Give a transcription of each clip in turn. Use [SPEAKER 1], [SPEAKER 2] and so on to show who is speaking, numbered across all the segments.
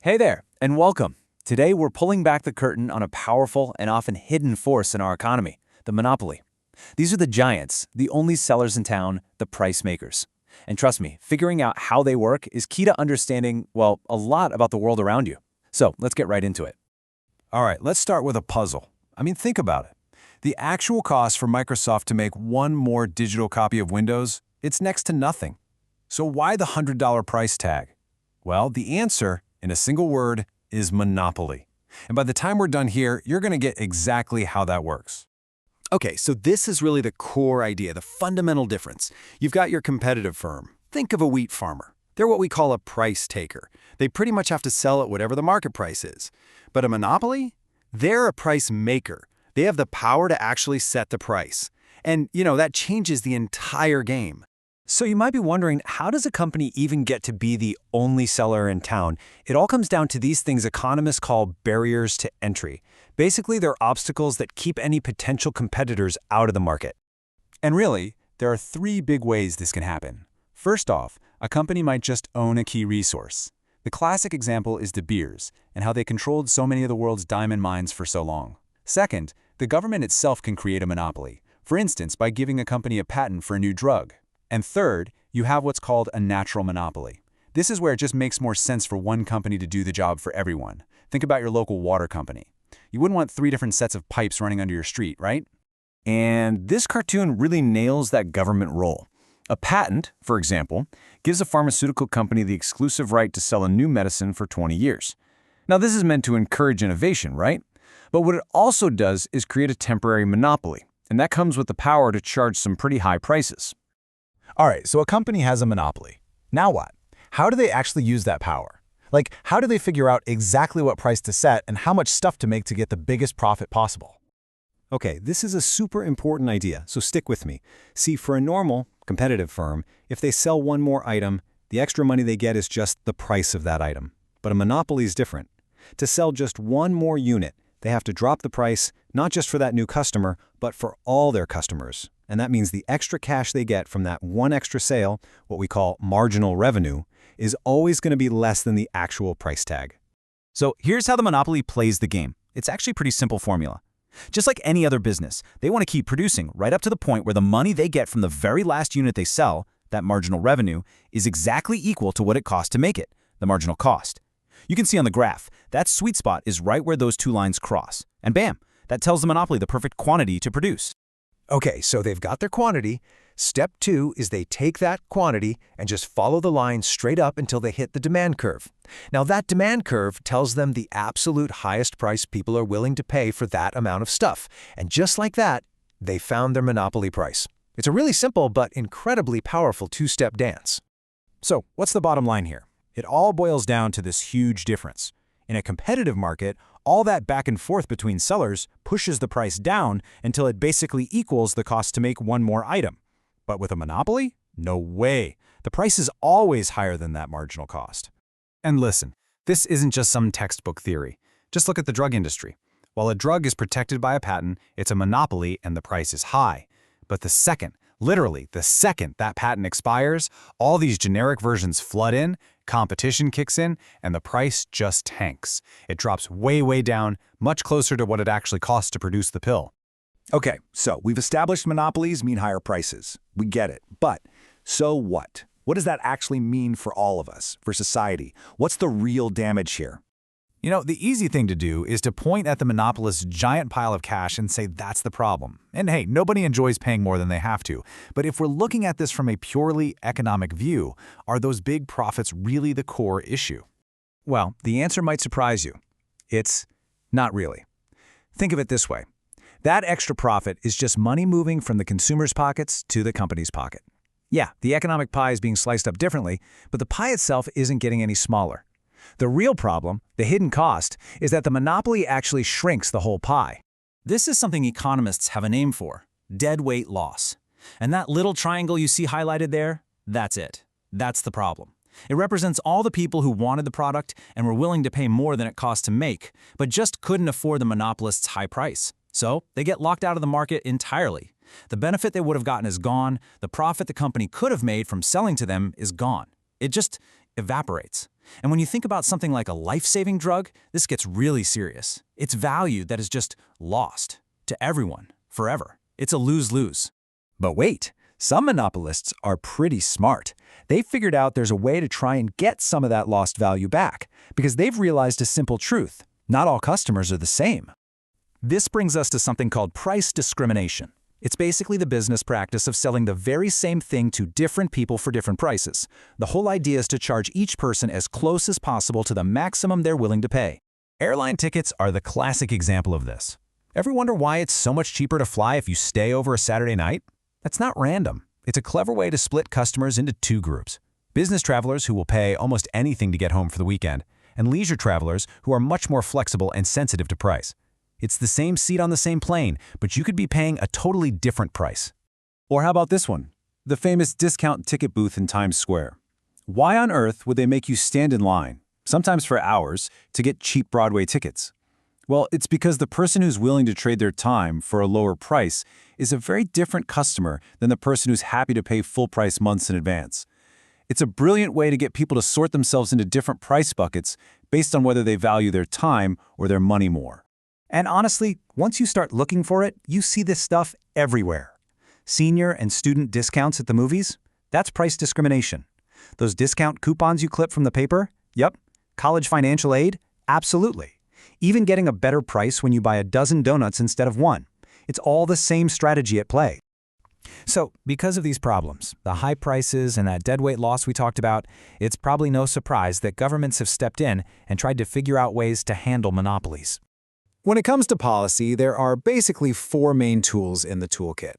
[SPEAKER 1] Hey there, and welcome. Today we're pulling back the curtain on a powerful and often hidden force in our economy, the monopoly. These are the giants, the only sellers in town, the price makers. And trust me, figuring out how they work is key to understanding, well, a lot about the world around you. So let's get right into it.
[SPEAKER 2] All right, let's start with a puzzle. Think about it. The actual cost for Microsoft to make one more digital copy of Windows, it's next to nothing. So why the $100 price tag? Well, the answer, in a single word, is monopoly. And by the time we're done here, you're going to get exactly how that works.
[SPEAKER 3] Okay, so this is really the core idea, the fundamental difference. You've got your competitive firm. Think of a wheat farmer. They're what we call a price taker. They pretty much have to sell at whatever the market price is. But a monopoly? They're a price maker. They have the power to actually set the price. And, that changes the entire game.
[SPEAKER 1] So you might be wondering, how does a company even get to be the only seller in town? It all comes down to these things economists call barriers to entry. Basically, they're obstacles that keep any potential competitors out of the market. And really, there are three big ways this can happen. First off, a company might just own a key resource. The classic example is De Beers and how they controlled so many of the world's diamond mines for so long. Second, the government itself can create a monopoly, for instance, by giving a company a patent for a new drug. And third, you have what's called a natural monopoly. This is where it just makes more sense for one company to do the job for everyone. Think about your local water company. You wouldn't want 3 different sets of pipes running under your street, right? And this cartoon really nails that government role. A patent, for example, gives a pharmaceutical company the exclusive right to sell a new medicine for 20 years. Now, this is meant to encourage innovation, right? But what it also does is create a temporary monopoly, and that comes with the power to charge some pretty high prices.
[SPEAKER 4] All right, so a company has a monopoly. Now what? How do they actually use that power? How do they figure out exactly what price to set and how much stuff to make to get the biggest profit possible?
[SPEAKER 3] Okay, this is a super important idea, so stick with me. See, for a normal, competitive firm, if they sell one more item, the extra money they get is just the price of that item. But a monopoly is different. To sell just one more unit, they have to drop the price, not just for that new customer, but for all their customers. And that means the extra cash they get from that one extra sale, what we call marginal revenue, is always going to be less than the actual price tag.
[SPEAKER 1] So here's how the monopoly plays the game. It's actually a pretty simple formula. Just like any other business, they want to keep producing right up to the point where the money they get from the very last unit they sell, that marginal revenue, is exactly equal to what it costs to make it, the marginal cost. You can see on the graph, that sweet spot is right where those two lines cross. And bam, that tells the monopoly the perfect quantity to produce.
[SPEAKER 5] Okay, so they've got their quantity. Step 2 is they take that quantity and just follow the line straight up until they hit the demand curve. Now that demand curve tells them the absolute highest price people are willing to pay for that amount of stuff. And just like that, they found their monopoly price. It's a really simple but incredibly powerful two-step dance.
[SPEAKER 4] So what's the bottom line here? It all boils down to this huge difference. In a competitive market, all that back and forth between sellers pushes the price down until it basically equals the cost to make one more item. But with a monopoly? No way. The price is always higher than that marginal cost. And listen, this isn't just some textbook theory. Just look at the drug industry. While a drug is protected by a patent, it's a monopoly and the price is high. But the second, literally the second that patent expires, all these generic versions flood in, competition kicks in, and the price just tanks. It drops way, way down, much closer to what it actually costs to produce the pill.
[SPEAKER 6] Okay, so we've established monopolies mean higher prices. We get it. But so what? What does that actually mean for all of us, for society? What's the real damage here?
[SPEAKER 4] The easy thing to do is to point at the monopolist's giant pile of cash and say that's the problem. And hey, nobody enjoys paying more than they have to. But if we're looking at this from a purely economic view, are those big profits really the core issue?
[SPEAKER 1] Well, the answer might surprise you. It's not really. Think of it this way. That extra profit is just money moving from the consumer's pockets to the company's pocket. Yeah, the economic pie is being sliced up differently, but the pie itself isn't getting any smaller. The real problem, the hidden cost, is that the monopoly actually shrinks the whole pie. This is something economists have a name for, deadweight loss. And that little triangle you see highlighted there, that's it. That's the problem. It represents all the people who wanted the product and were willing to pay more than it cost to make, but just couldn't afford the monopolist's high price. So they get locked out of the market entirely. The benefit they would have gotten is gone. The profit the company could have made from selling to them is gone. It just
[SPEAKER 4] evaporates. And when you think about something like a life-saving drug, this gets really serious. It's value that is just lost to everyone, forever. It's a lose-lose.
[SPEAKER 6] But wait, some monopolists are pretty smart. They figured out there's a way to try and get some of that lost value back, because they've realized a simple truth. Not all customers are the same.
[SPEAKER 4] This brings us to something called price discrimination. It's basically the business practice of selling the very same thing to different people for different prices. The whole idea is to charge each person as close as possible to the maximum they're willing to pay. Airline tickets are the classic example of this. Ever wonder why it's so much cheaper to fly if you stay over a Saturday night? That's not random. It's a clever way to split customers into two groups: business travelers who will pay almost anything to get home for the weekend, and leisure travelers who are much more flexible and sensitive to price. It's the same seat on the same plane, but you could be paying a totally different price.
[SPEAKER 2] Or how about this one? The famous discount ticket booth in Times Square. Why on earth would they make you stand in line, sometimes for hours, to get cheap Broadway tickets? Well, it's because the person who's willing to trade their time for a lower price is a very different customer than the person who's happy to pay full price months in advance. It's a brilliant way to get people to sort themselves into different price buckets based on whether they value their time or their money more.
[SPEAKER 3] And honestly, once you start looking for it, you see this stuff everywhere. Senior and student discounts at the movies? That's price discrimination. Those discount coupons you clip from the paper? Yep. College financial aid? Absolutely. Even getting a better price when you buy a dozen donuts instead of one. It's all the same strategy at play.
[SPEAKER 4] So, because of these problems, the high prices and that deadweight loss we talked about, it's probably no surprise that governments have stepped in and tried to figure out ways to handle monopolies.
[SPEAKER 2] When it comes to policy, there are basically four main tools in the toolkit.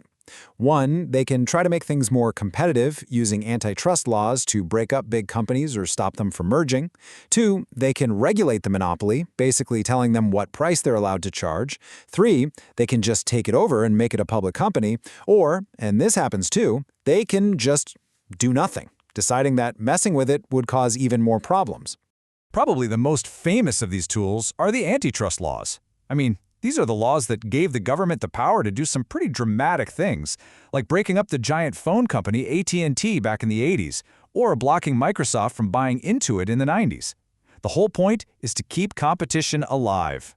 [SPEAKER 2] One, they can try to make things more competitive using antitrust laws to break up big companies or stop them from merging. Two, they can regulate the monopoly, basically telling them what price they're allowed to charge. Three, they can just take it over and make it a public company. Or, and this happens too, they can just do nothing, deciding that messing with it would cause even more problems.
[SPEAKER 4] Probably the most famous of these tools are the antitrust laws. I mean, these are the laws that gave the government the power to do some pretty dramatic things, like breaking up the giant phone company AT&T back in the 80s, or blocking Microsoft from buying Intuit in the 90s. The whole point is to keep competition alive.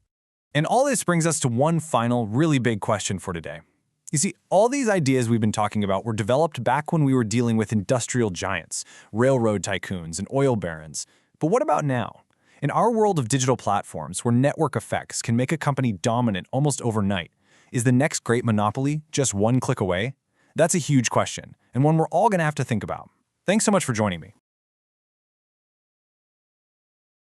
[SPEAKER 4] And all this brings us to one final, really big question for today. You see, all these ideas we've been talking about were developed back when we were dealing with industrial giants, railroad tycoons, and oil barons. But what about now? In our world of digital platforms, where network effects can make a company dominant almost overnight, is the next great monopoly just one click away? That's a huge question, and one we're all going to have to think about. Thanks so much for joining me.